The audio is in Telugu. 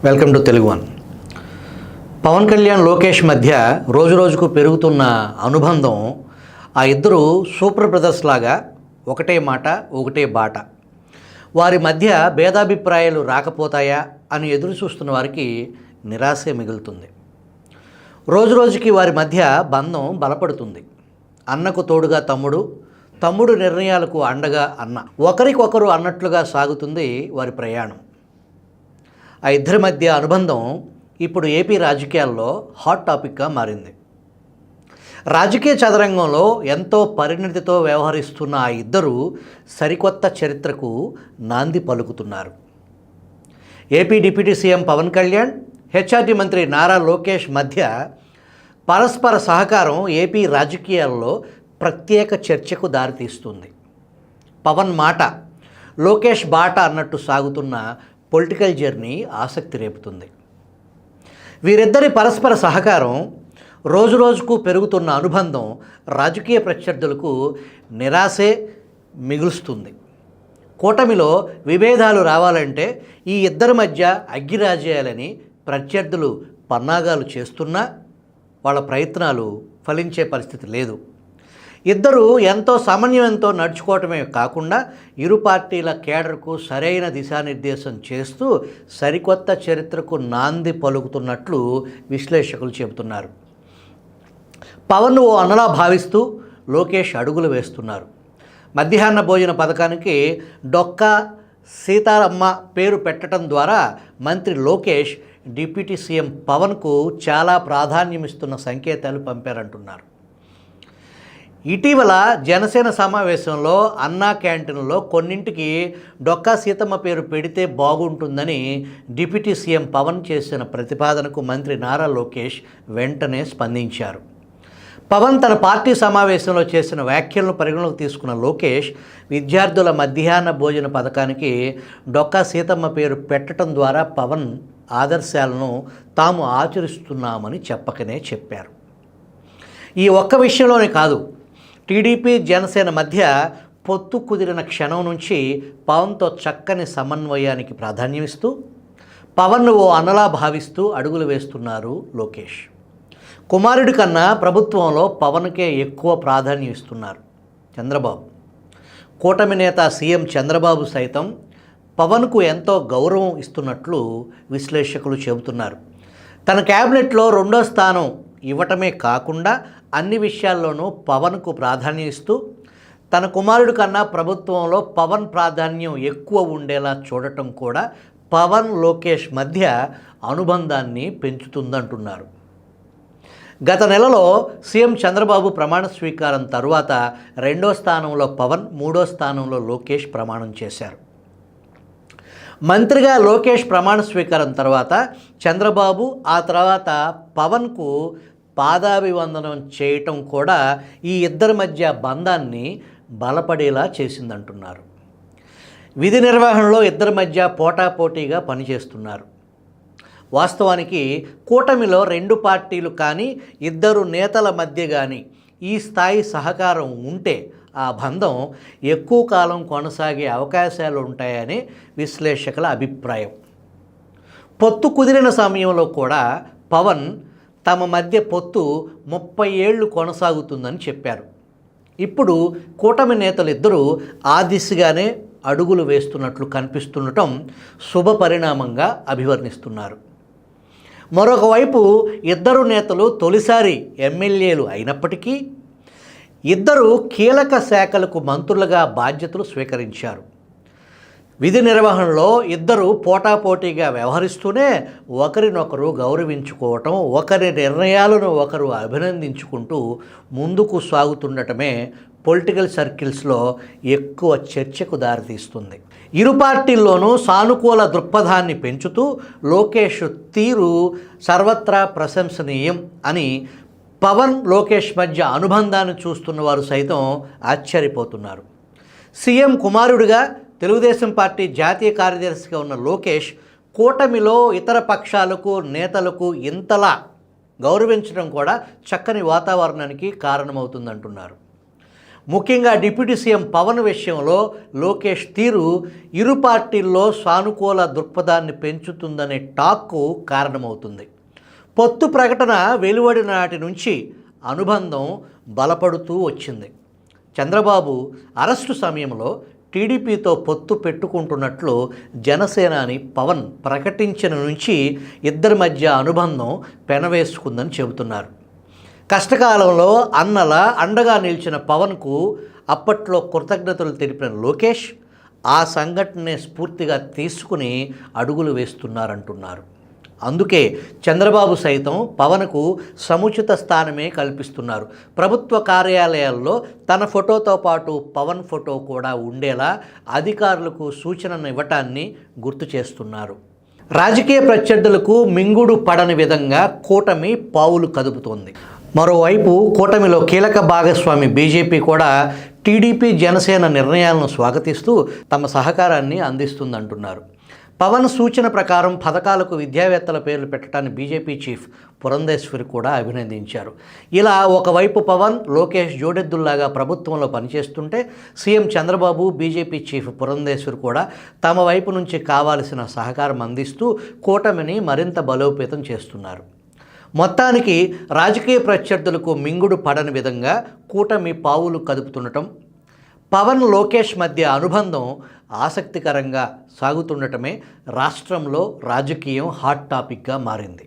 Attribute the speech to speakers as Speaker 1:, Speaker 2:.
Speaker 1: Welcome to Telugu one. Pawan Kalyan Lokesh మధ్య రోజుకు పెరుగుతున్న అనుబంధం, ఆ ఇద్దరు సూపర్ బ్రదర్స్ లాగా ఒకటే మాట ఒకటే బాట. వారి మధ్య భేదాభిప్రాయాలు రాకపోతాయా అని ఎదురు చూస్తున్న వారికి నిరాశే మిగులుతుంది. రోజుకి వారి మధ్య బంధం బలపడుతుంది. అన్నకు తోడుగా తమ్ముడు, తమ్ముడు నిర్ణయాలకు అండగా అన్న, ఒకరికొకరు అన్నట్లుగా సాగుతుంది వారి ప్రయాణం. ఆ ఇద్దరి మధ్య అనుబంధం ఇప్పుడు ఏపీ రాజకీయాల్లో హాట్ టాపిక్గా మారింది. రాజకీయ చదరంగంలో ఎంతో పరిణతితో వ్యవహరిస్తున్న ఆ ఇద్దరు సరికొత్త చరిత్రకు నాంది పలుకుతున్నారు. AP deputy CM Pawan Kalyan, HRD మంత్రి నారా లోకేష్ మధ్య పరస్పర సహకారం ఏపీ రాజకీయాల్లో ప్రత్యేక చర్చకు దారితీస్తుంది. పవన్ మాట, లోకేష్ బాట అన్నట్టు సాగుతున్న పొలిటికల్ జర్నీ ఆసక్తి రేపుతుంది. వీరిద్దరి పరస్పర సహకారం, రోజుకు పెరుగుతున్న అనుబంధం రాజకీయ ప్రత్యర్థులకు నిరాశే మిగులుస్తుంది. కూటమిలో విభేదాలు రావాలంటే ఈ ఇద్దరి మధ్య అగ్గిరాజేయాలని ప్రత్యర్థులు పన్నాగాలు చేస్తున్నా వాళ్ళ ప్రయత్నాలు ఫలించే పరిస్థితి లేదు. ఇద్దరు ఎంతో సమన్వయంతో నడుచుకోవటమే కాకుండా ఇరు పార్టీల కేడర్కు సరైన దిశానిర్దేశం చేస్తూ సరికొత్త చరిత్రకు నాంది పలుకుతున్నట్లు విశ్లేషకులు చెబుతున్నారు. పవన్ ఓ అన్నలా భావిస్తూ లోకేష్ అడుగులు వేస్తున్నారు. మధ్యాహ్న భోజన పథకానికి డొక్కా సీతారమ్మ పేరు పెట్టడం ద్వారా మంత్రి లోకేష్ డిప్యూటీ సీఎం పవన్కు చాలా ప్రాధాన్యమిస్తున్న సంకేతాలు పంపారంటున్నారు. ఇటీవల జనసేన సమావేశంలో అన్నా క్యాంటీన్లో కొన్నింటికి డొక్కా సీతమ్మ పేరు పెడితే బాగుంటుందని డిప్యూటీ సీఎం పవన్ చేసిన ప్రతిపాదనకు మంత్రి నారా లోకేష్ వెంటనే స్పందించారు. పవన్ తన పార్టీ సమావేశంలో చేసిన వ్యాఖ్యలను పరిగణలోకి తీసుకున్న లోకేష్, విద్యార్థుల మధ్యాహ్న భోజన పథకానికి డొక్కా సీతమ్మ పేరు పెట్టడం ద్వారా పవన్ ఆదర్శాలను తాము ఆచరిస్తున్నామని చెప్పకనే చెప్పారు. ఈ ఒక్క విషయంలోనే కాదు, టీడీపీ జనసేన మధ్య పొత్తు కుదిరిన క్షణం నుంచి పవన్తో చక్కని సమన్వయానికి ప్రాధాన్యమిస్తూ పవన్ను ఓ అన్నలా భావిస్తూ అడుగులు వేస్తున్నారు లోకేష్. కుమారుడి కన్నా ప్రభుత్వంలో పవన్కే ఎక్కువ ప్రాధాన్యం ఇస్తున్నారు చంద్రబాబు. కూటమి నేత సీఎం చంద్రబాబు సైతం పవన్కు ఎంతో గౌరవం ఇస్తున్నట్లు విశ్లేషకులు చెబుతున్నారు. తన క్యాబినెట్లో 2వ స్థానం ఇవ్వటమే కాకుండా అన్ని విషయాల్లోనూ పవన్కు ప్రాధాన్యం ఇస్తూ తన కుమారుడి కన్నా ప్రభుత్వంలో పవన్ ప్రాధాన్యం ఎక్కువ ఉండేలా చూడటం కూడా పవన్ లోకేష్ మధ్య అనుబంధాన్ని పెంచుతుందంటున్నారు. గత నెలలో సీఎం చంద్రబాబు ప్రమాణ స్వీకారం తరువాత 2వ స్థానంలో పవన్, 3వ స్థానంలో లోకేష్ ప్రమాణం చేశారు. మంత్రిగా లోకేష్ ప్రమాణ స్వీకారం తర్వాత చంద్రబాబు, ఆ తర్వాత పవన్కు పాదాభివందనం చేయటం కూడా ఈ ఇద్దరి మధ్య బంధాన్ని బలపడేలా చేసిందంటున్నారు. విధి నిర్వహణలో ఇద్దరి మధ్య పోటాపోటీగా పనిచేస్తున్నారు. వాస్తవానికి కూటమిలో 2 పార్టీలు కానీ, ఇద్దరు నేతల మధ్య కానీ ఈ స్థాయి సహకారం ఉంటే ఆ బంధం ఎక్కువ కాలం కొనసాగే అవకాశాలు ఉంటాయని విశ్లేషకుల అభిప్రాయం. పొత్తు కుదిరిన సమయంలో కూడా పవన్ తమ మధ్య పొత్తు 30 ఏళ్లు కొనసాగుతుందని చెప్పారు. ఇప్పుడు కూటమి నేతలు ఇద్దరూ ఆ దిశగానే అడుగులు వేస్తున్నట్లు కనిపిస్తుండటం శుభ పరిణామంగా అభివర్ణిస్తున్నారు. మరొక వైపు ఇద్దరు నేతలు తొలిసారి ఎమ్మెల్యేలు అయినప్పటికీ ఇద్దరు కీలక శాఖలకు మంత్రులుగా బాధ్యతలు స్వీకరించారు. విధి నిర్వహణలో ఇద్దరు పోటాపోటీగా వ్యవహరిస్తూనే ఒకరినొకరు గౌరవించుకోవటం, ఒకరి నిర్ణయాలను ఒకరు అభినందించుకుంటూ ముందుకు సాగుతుండటమే పొలిటికల్ సర్కిల్స్లో ఎక్కువ చర్చకు దారితీస్తుంది. ఇరు పార్టీల్లోనూ సానుకూల దృక్పథాన్ని పెంచుతూ లోకేష్ తీరు సర్వత్రా ప్రశంసనీయం అని పవన్ లోకేష్ మధ్య అనుబంధాన్ని చూస్తున్న వారు సైతం ఆశ్చర్యపోతున్నారు. సీఎం కుమారుడిగా తెలుగుదేశం పార్టీ జాతీయ కార్యదర్శిగా ఉన్న లోకేష్ కూటమిలో ఇతర పక్షాలకు, నేతలకు ఇంతలా గౌరవించడం కూడా చక్కని వాతావరణానికి కారణమవుతుందంటున్నారు. ముఖ్యంగా డిప్యూటీ సీఎం పవన్ విషయంలో లోకేష్ తీరు ఇరు పార్టీల్లో సానుకూల దృక్పథాన్ని పెంచుతుందనే టాక్కు కారణమవుతుంది. పొత్తు ప్రకటన వెలువడిన నాటి నుంచి అనుబంధం బలపడుతూ వచ్చింది. చంద్రబాబు అరెస్టు సమయంలో టీడీపీతో పొత్తు పెట్టుకుంటున్నట్లు జనసేనాని పవన్ ప్రకటించిన నుంచి ఇద్దరి మధ్య అనుబంధం పెనవేసుకుందని చెబుతున్నారు. కష్టకాలంలో అన్నల అండగా నిలిచిన పవన్కు అప్పట్లో కృతజ్ఞతలు తెలిపిన లోకేష్ ఆ సంఘటననే స్ఫూర్తిగా తీసుకుని అడుగులు వేస్తున్నారంటున్నారు. అందుకే చంద్రబాబు సైతం పవన్కు సముచిత స్థానమే కల్పిస్తున్నారు. ప్రభుత్వ కార్యాలయాల్లో తన ఫోటోతో పాటు పవన్ ఫోటో కూడా ఉండేలా అధికారులకు సూచనను ఇవ్వటాన్ని గుర్తు చేస్తున్నారు. రాజకీయ ప్రత్యర్థులకు మింగుడు పడని విధంగా కూటమి పావులు కదుపుతోంది. మరోవైపు కూటమిలో కీలక భాగస్వామి బీజేపీ కూడా టీడీపీ జనసేన నిర్ణయాలను స్వాగతిస్తూ తమ సహకారాన్ని అందిస్తుందంటున్నారు. పవన్ సూచన ప్రకారం పథకాలకు విద్యావేత్తల పేర్లు పెట్టడాన్ని బీజేపీ చీఫ్ పురంధేశ్వరి కూడా అభినందించారు. ఇలా ఒకవైపు పవన్, లోకేష్ జోడెద్దుల్లాగా ప్రభుత్వంలో పనిచేస్తుంటే CM Chandrababu, BJP chief Purandeswari కూడా తమ వైపు నుంచి కావాల్సిన సహకారం అందిస్తూ కూటమిని మరింత బలోపేతం చేస్తున్నారు. మొత్తానికి రాజకీయ ప్రత్యర్థులకు మింగుడు పడని విధంగా కూటమి పావులు కదుపుతుండటం, పవన్ లోకేష్ మధ్య అనుబంధం ఆసక్తికరంగా సాగుతుండటమే రాష్ట్రంలో రాజకీయం హాట్ టాపిక్గా మారింది.